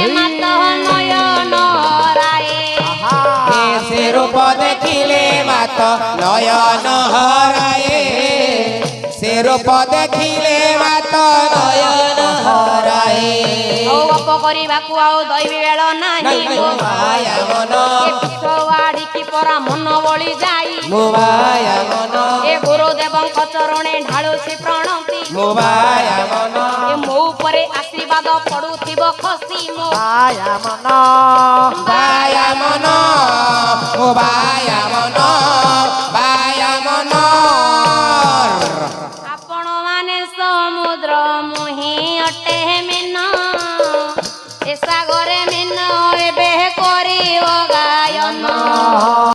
মাত নয়ন হরায়ে সে রূপ দেখিলে মাত নয়ন হরায়ে সে রূপ দেখিলে মাত নয়ন হরায়ে গপ କରିବାକୁ ଆଉ ଦୈବି ବେଳ ନାହିଁ ମୋ ମାୟା ମନ ଆଡ଼ିକି ପରା ମନ ବଳି ଯାଇ ମୋ ମାୟା ମନ ଏ ଗୁରୁଦେବଙ୍କ ଚରଣେ ଢାଳୁଛି ପ୍ରଣତି ମୋ ମାୟା ମନ ଏ ମୋ ଉପରେ ଆଶୀର୍ବାଦ ପଡୁଥିବ ଖସି ମୋ ମାୟା ମନ ମାୟା ମନ ମୋ ମାୟା ମନ ମାୟା ମନ ଆପଣ ମାନେ ସମୁଦ୍ର ମୁହିଁ ଅଟେ ମିନ ଏ ସାଗରେ ମିନ ଏବେ କରିବ ଗାୟନ